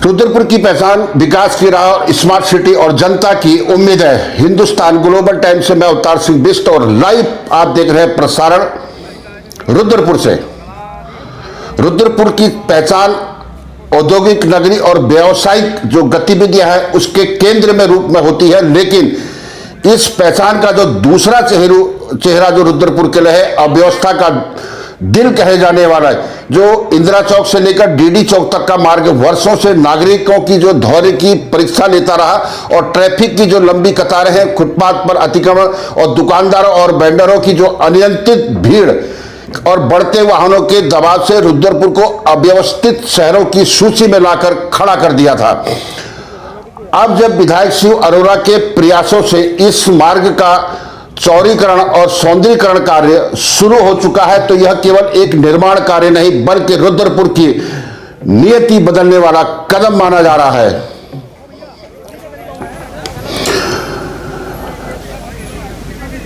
रुद्रपुर की पहचान, विकास की राह, स्मार्ट सिटी और जनता की उम्मीद है। हिंदुस्तान ग्लोबल टाइम्स से मैं अवतार सिंह बिष्ट और लाइव आप देख रहे हैं प्रसारण रुद्रपुर से। रुद्रपुर की पहचान औद्योगिक नगरी और व्यावसायिक जो गतिविधियां हैं उसके केंद्र में रूप में होती है, लेकिन इस पहचान का जो दूसरा चेहरा जो रुद्रपुर के लिए है, अव्यवस्था का दिल कहे जाने वाला है, जो इंदिरा चौक से लेकर डीडी चौक तक का मार्ग वर्षों से नागरिकों की जो धैर्य की परीक्षा लेता रहा और ट्रैफिक की जो लंबी कतारें हैं, फुटपाथ पर अतिक्रमण और दुकानदारों और वेंडरों की जो अनियंत्रित भीड़ और बढ़ते वाहनों के दबाव से रुद्रपुर को अव्यवस्थित शहरों की सूची में लाकर खड़ा कर दिया था। अब जब विधायक शिव अरोड़ा के प्रयासों से इस मार्ग का चौड़ीकरण और सौंदर्यीकरण कार्य शुरू हो चुका है, तो यह केवल एक निर्माण कार्य नहीं बल्कि रुद्रपुर की नियति बदलने वाला कदम माना जा रहा है।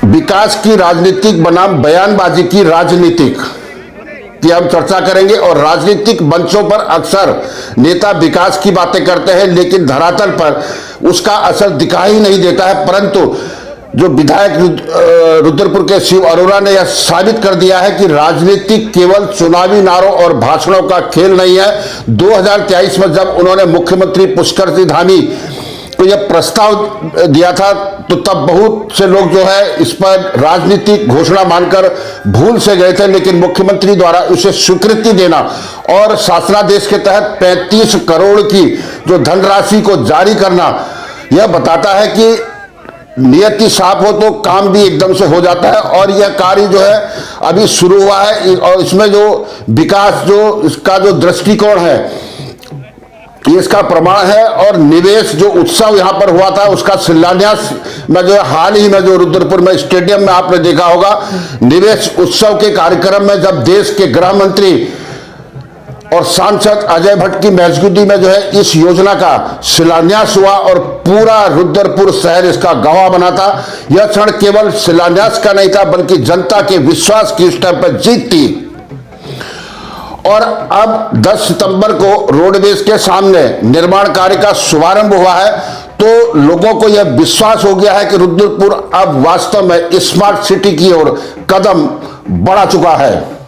विकास की राजनीतिक बनाम बयानबाजी की राजनीतिक की हम चर्चा करेंगे। और राजनीतिक मंचों पर अक्सर नेता विकास की बातें करते हैं, लेकिन धरातल पर उसका असर दिखाई नहीं देता है। परंतु जो विधायक रुद्रपुर के शिव अरोड़ा ने यह साबित कर दिया है कि राजनीति केवल चुनावी नारों और भाषणों का खेल नहीं है। 2023 में जब उन्होंने मुख्यमंत्री पुष्कर सिंह धामी को यह प्रस्ताव दिया था, तो तब बहुत से लोग जो है इस पर राजनीतिक घोषणा मानकर भूल से गए थे, लेकिन मुख्यमंत्री द्वारा उसे स्वीकृति देना और शासनादेश के तहत 35 करोड़ की जो धनराशि को जारी करना, यह बताता है कि नियति साफ हो तो काम भी एकदम से हो जाता है। और यह कार्य जो है अभी शुरू हुआ है और इसमें जो विकास जो इसका जो दृष्टिकोण है ये इसका प्रमाण है। और निवेश जो उत्सव यहाँ पर हुआ था उसका शिलान्यास में जो हाल ही में जो रुद्रपुर में स्टेडियम में आपने देखा होगा, निवेश उत्सव के कार्यक्रम में जब देश के गृह मंत्री और सांसद अजय भट्ट की मौजूदगी में जो है इस योजना का शिलान्यास हुआ और पूरा रुद्रपुर शहर इसका गवाह बना था। यह क्षण केवल शिलान्यास का नहीं था बल्कि जनता के विश्वास की स्तर पर जीत थी। और अब 10 सितंबर को रोडवेज के सामने निर्माण कार्य का शुभारंभ हुआ है, तो लोगों को यह विश्वास हो गया है कि रुद्रपुर अब वास्तव में स्मार्ट सिटी की ओर कदम बढ़ा चुका है,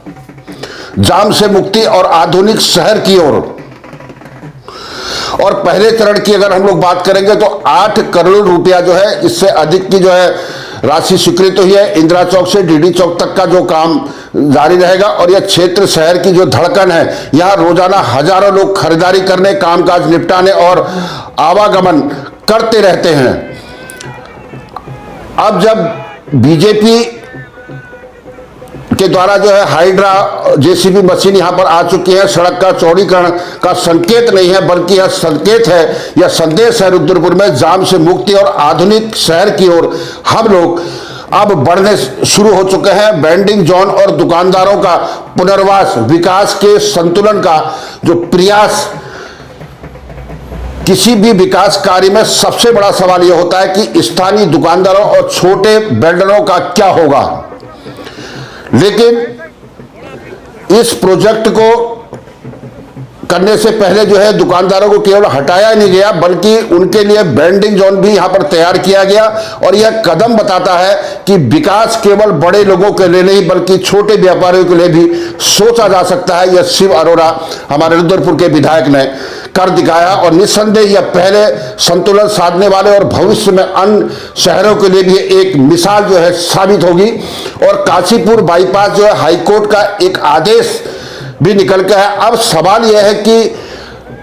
जाम से मुक्ति और आधुनिक शहर की ओर। और पहले चरण की अगर हम लोग बात करेंगे तो 8 करोड़ रुपया जो है, इससे अधिक की जो है राशि स्वीकृत हुई है। इंदिरा चौक से डीडी चौक तक का जो काम जारी रहेगा और यह क्षेत्र शहर की जो धड़कन है, यहाँ रोजाना हजारों लोग खरीदारी करने, कामकाज निपटाने और आवागमन करते रहते हैं। अब जब बीजेपी के द्वारा जो है हाइड्रा जेसीबी मशीन यहां पर आ चुकी है, सड़क का चौड़ीकरण का संकेत नहीं है बल्कि यह संकेत है, यह संदेश है रुद्रपुर में जाम से मुक्ति और आधुनिक शहर की ओर हम लोग अब बढ़ने शुरू हो चुके हैं। वेंडिंग जोन और दुकानदारों का पुनर्वास, विकास के संतुलन का जो प्रयास, किसी भी विकास कार्य में सबसे बड़ा सवाल यह होता है कि स्थानीय दुकानदारों और छोटे वेंडरों का क्या होगा। लेकिन इस प्रोजेक्ट को करने से पहले जो है दुकानदारों को केवल हटाया नहीं गया बल्कि उनके लिए वेंडिंग जोन भी यहां पर तैयार किया गया। और यह कदम बताता है कि विकास केवल बड़े लोगों के लिए नहीं बल्कि छोटे व्यापारियों के लिए भी सोचा जा सकता है। यह शिव अरोड़ा हमारे रुद्रपुर के विधायक ने कर दिखाया और निस्संदेह यह पहले संतुलन साधने वाले और भविष्य में अन्य शहरों के लिए भी एक मिसाल जो है साबित होगी। और काशीपुर बाईपास जो है हाईकोर्ट का एक आदेश भी निकल के है। अब सवाल यह है कि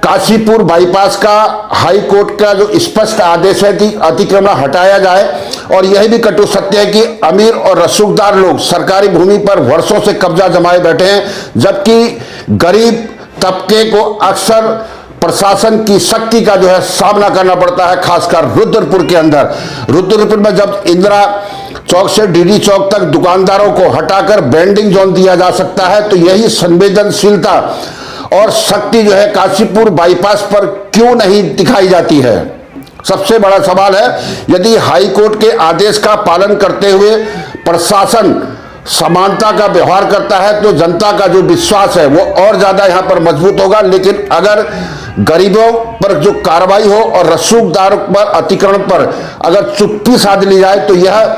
काशीपुर बाईपास का हाई कोर्ट का जो स्पष्ट आदेश है कि अतिक्रमण हटाया जाए, और यह भी कटु सत्य है कि अमीर और रसूखदार लोग सरकारी भूमि पर वर्षों से कब्जा जमाए बैठे हैं, जबकि गरीब तबके को अक्सर प्रशासन की शक्ति का जो है सामना करना पड़ता है, खासकर रुद्रपुर के अंदर। रुद्रपुर में जब इंदिरा चौक से डीडी चौक तक दुकानदारों को हटाकर वेंडिंग जोन दिया जा सकता है, तो यही संवेदनशीलता और शक्ति जो है काशीपुर बाईपास पर क्यों नहीं दिखाई जाती है। सबसे बड़ा सवाल है, यदि हाई कोर्ट के आदेश का पालन करते हुए प्रशासन समानता का व्यवहार करता है तो जनता का जो विश्वास है वो और ज्यादा यहां पर मजबूत होगा। लेकिन अगर गरीबों पर जो कार्रवाई हो और रसूखदारों पर अतिक्रमण पर अगर चुप्पी साध ली जाए तो यह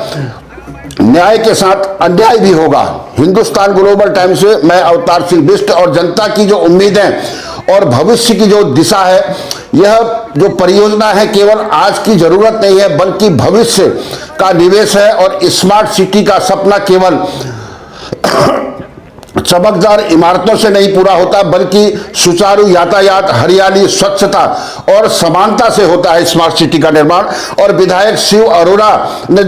न्याय के साथ अन्याय भी होगा। हिंदुस्तान ग्लोबल टाइम्स से मैं अवतार सिंह बिष्ट। और जनता की जो उम्मीदें और भविष्य की जो दिशा है, यह जो परियोजना है केवल आज की जरूरत नहीं है बल्कि भविष्य का निवेश है। और स्मार्ट सिटी का सपना केवल चमकदार इमारतों से नहीं पूरा होता बल्कि सुचारू यातायात, हरियाली, स्वच्छता और समानता से होता है स्मार्ट सिटी का निर्माण। और विधायक शिव अरोड़ा ने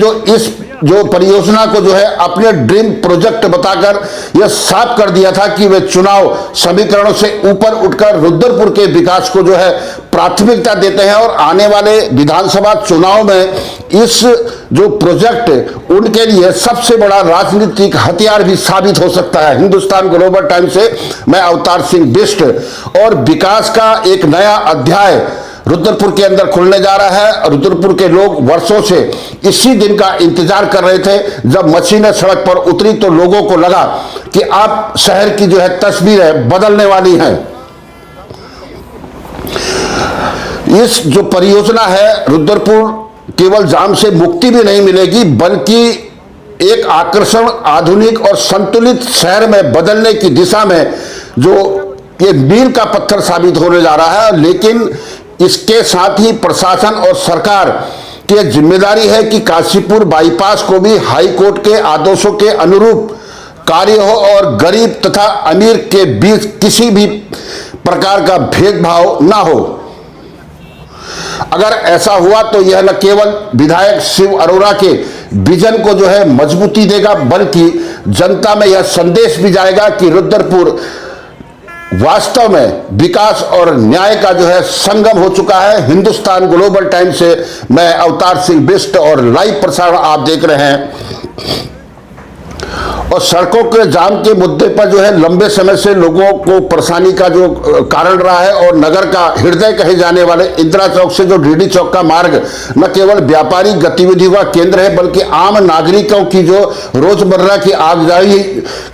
जो परियोजना को जो है अपने ड्रीम प्रोजेक्ट बताकर यह साफ कर दिया था कि वे चुनाव समीकरणों से ऊपर उठकर रुद्रपुर के विकास को जो है प्राथमिकता देते हैं। और आने वाले विधानसभा चुनाव में इस जो प्रोजेक्ट उनके लिए सबसे बड़ा राजनीतिक हथियार भी साबित हो सकता है। हिंदुस्तान ग्लोबल टाइम्स से मैं अवतार सिंह बिष्ट। और विकास का एक नया अध्याय रुद्रपुर के अंदर खुलने जा रहा है। रुद्रपुर के लोग वर्षों से इसी दिन का इंतजार कर रहे थे। जब मशीनें सड़क पर उतरी तो लोगों को लगा कि अब शहर की जो है तस्वीरें बदलने वाली हैं। इस जो परियोजना है, रुद्रपुर केवल जाम से मुक्ति भी नहीं मिलेगी बल्कि एक आकर्षण, आधुनिक और संतुलित शहर में बदलने की दिशा में जो ये मील का पत्थर साबित होने जा रहा है। लेकिन इसके साथ ही प्रशासन और सरकार की जिम्मेदारी है कि काशीपुर बाईपास को भी हाई कोर्ट के आदेशों के अनुरूप कार्य हो और गरीब तथा अमीर के बीच किसी भी प्रकार का भेदभाव ना हो। अगर ऐसा हुआ तो यह न केवल विधायक शिव अरोड़ा के विजन को जो है मजबूती देगा बल्कि जनता में यह संदेश भी जाएगा कि रुद्रपुर वास्तव में विकास और न्याय का जो है संगम हो चुका है। हिंदुस्तान ग्लोबल टाइम्स से मैं अवतार सिंह बिष्ट और लाइव प्रसारण आप देख रहे हैं। और सड़कों के जाम के मुद्दे पर जो है लंबे समय से लोगों को परेशानी का जो कारण रहा है और नगर का हृदय कहे जाने वाले इंदिरा चौक से जो डीडी चौक का मार्ग न केवल व्यापारिक गतिविधियों का केंद्र है बल्कि आम नागरिकों की जो रोजमर्रा की आवाजाही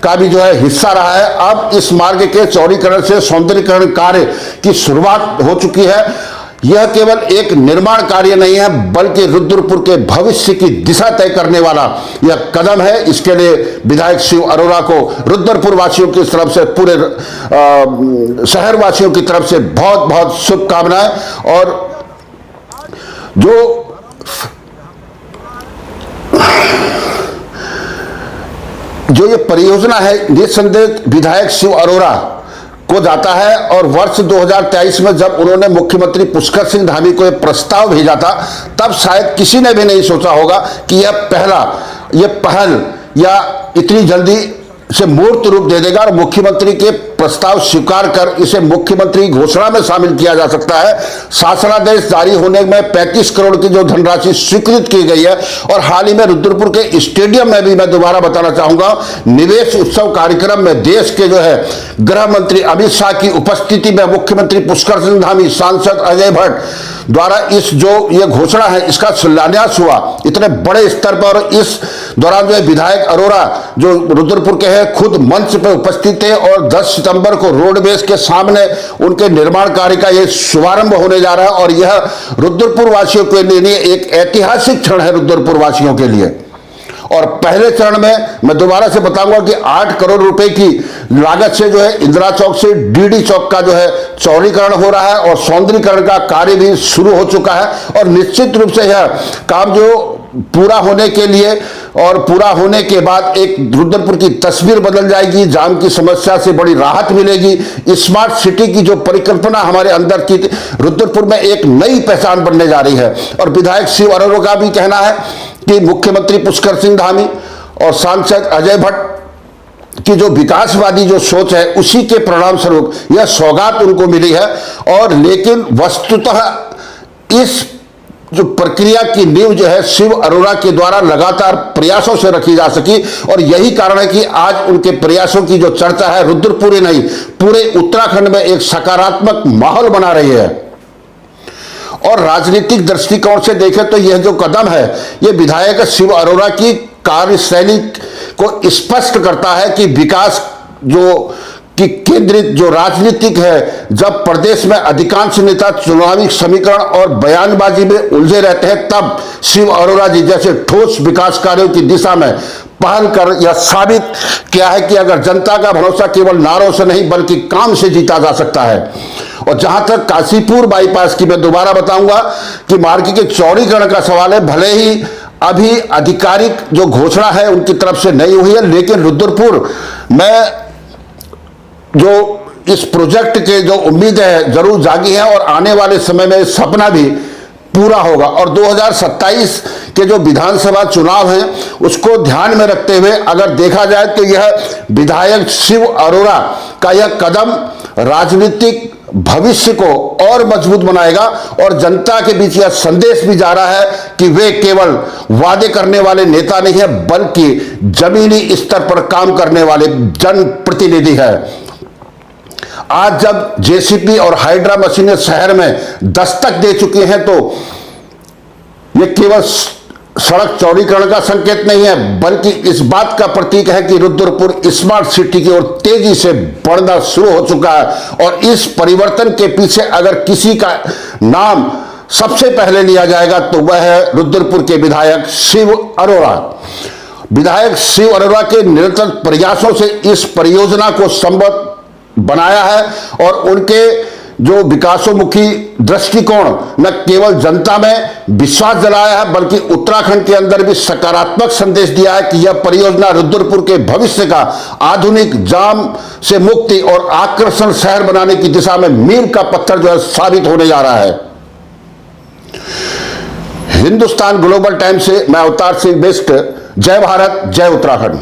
का भी जो है हिस्सा रहा है। अब इस मार्ग के चौड़ीकरण से सौंदर्यीकरण कार्य की शुरुआत हो चुकी है। यह केवल एक निर्माण कार्य नहीं है बल्कि रुद्रपुर के भविष्य की दिशा तय करने वाला यह कदम है। इसके लिए विधायक शिव अरोड़ा को रुद्रपुर वासियों की तरफ से, पूरे शहर वासियों की तरफ से बहुत बहुत शुभकामनाएं। और जो ये परियोजना है निसंदेह विधायक शिव अरोड़ा को जाता है। और वर्ष 2023 में जब उन्होंने मुख्यमंत्री पुष्कर सिंह धामी को यह प्रस्ताव भेजा था तब शायद किसी ने भी नहीं सोचा होगा कि यह पहल या इतनी जल्दी से मूर्त रूप दे देगा और मुख्यमंत्री के प्रस्ताव स्वीकार कर इसे मुख्यमंत्री घोषणा में शामिल किया जा सकता है। शासनादेश जारी होने में 35 करोड़ की जो धनराशि स्वीकृत की गई है। और हाल ही में रुद्रपुर के स्टेडियम में भी मैं दोबारा बताना चाहूंगा, निवेश उत्सव कार्यक्रम में देश के जो है गृह मंत्री अमित शाह की उपस्थिति में मुख्यमंत्री पुष्कर सिंह धामी, सांसद अजय भट्ट द्वारा इस जो ये घोषणा है इसका शिलान्यास हुआ इतने बड़े स्तर पर। इस दौरान जो है विधायक अरोड़ा जो रुद्रपुर के हैं खुद मंच पर उपस्थित थे और 10 सितंबर को रोडवेज के सामने उनके निर्माण कार्य का यह शुभारंभ होने जा रहा है। और यह रुद्रपुर वासियों के लिए एक ऐतिहासिक क्षण है। रुद्रपुर वासियों के लिए और पहले चरण में मैं दोबारा से बताऊंगा कि 8 करोड़ रुपए की लागत से जो है इंदिरा चौक से डीडी चौक का जो है चौड़ीकरण हो रहा है और सौंदर्यीकरण का कार्य भी शुरू हो चुका है। और निश्चित रूप से यह काम जो पूरा होने के लिए और पूरा होने के बाद एक रुद्रपुर की तस्वीर बदल जाएगी, जाम की समस्या से बड़ी राहत मिलेगी। स्मार्ट सिटी की जो परिकल्पना हमारे अंदर की रुद्रपुर में एक नई पहचान बनने जा रही है। और विधायक शिव अरोड़ा का भी कहना है कि मुख्यमंत्री पुष्कर सिंह धामी और सांसद अजय भट्ट की जो विकासवादी जो सोच है उसी के परिणाम स्वरूप यह सौगात उनको मिली है। और लेकिन वस्तुतः इस जो प्रक्रिया की नींव जो है शिव अरोड़ा के द्वारा लगातार प्रयासों से रखी जा सकी। और यही कारण है कि आज उनके प्रयासों की जो चर्चा है रुद्रपुर नहीं पूरे उत्तराखंड में एक सकारात्मक माहौल बना रही है। और राजनीतिक दृष्टिकोण से देखें तो यह जो कदम है यह विधायक शिव अरोड़ा की कार्यशैली को स्पष्ट करता है कि विकास जो कि केंद्रित जो राजनीतिक है, जब प्रदेश में अधिकांश नेता चुनावी समीकरण और बयानबाजी में उलझे रहते हैं, तब शिव अरोड़ा जी जैसे ठोस विकास कार्यों की दिशा में पहल कर यह साबित किया है कि अगर जनता का भरोसा केवल नारों से नहीं बल्कि काम से जीता जा सकता है। और जहां तक काशीपुर बाईपास की मैं दोबारा बताऊंगा कि मार्ग के चौड़ीकरण का सवाल है, भले ही अभी आधिकारिक जो घोषणा है उनकी तरफ से नहीं हुई है, लेकिन रुद्रपुर में जो इस प्रोजेक्ट के जो उम्मीद है जरूर जागी है और आने वाले समय में सपना भी पूरा होगा। और 2027 के जो विधानसभा चुनाव हैं उसको ध्यान में रखते हुए अगर देखा जाए तो यह विधायक शिव अरोड़ा का यह कदम राजनीतिक भविष्य को और मजबूत बनाएगा और जनता के बीच यह संदेश भी जा रहा है कि वे केवल वादे करने वाले नेता नहीं है बल्कि जमीनी स्तर पर काम करने वाले जनप्रतिनिधि है। आज जब जेसीबी और हाइड्रा मशीनें शहर में दस्तक दे चुकी हैं तो यह केवल सड़क चौड़ीकरण का संकेत नहीं है बल्कि इस बात का प्रतीक है कि रुद्रपुर स्मार्ट सिटी की ओर तेजी से बढ़ना शुरू हो चुका है। और इस परिवर्तन के पीछे अगर किसी का नाम सबसे पहले लिया जाएगा तो वह है रुद्रपुर के विधायक शिव अरोड़ा। विधायक शिव अरोड़ा के निरंतर प्रयासों से इस परियोजना को संभव बनाया है और उनके जो विकासोन्मुखी दृष्टिकोण न केवल जनता में विश्वास दिलाया है बल्कि उत्तराखंड के अंदर भी सकारात्मक संदेश दिया है कि यह परियोजना रुद्रपुर के भविष्य का आधुनिक जाम से मुक्ति और आकर्षण शहर बनाने की दिशा में मील का पत्थर जो है साबित होने जा रहा है। हिंदुस्तान ग्लोबल टाइम्स से मैं अवतार सिंह बिष्ट। जय भारत, जय उत्तराखंड।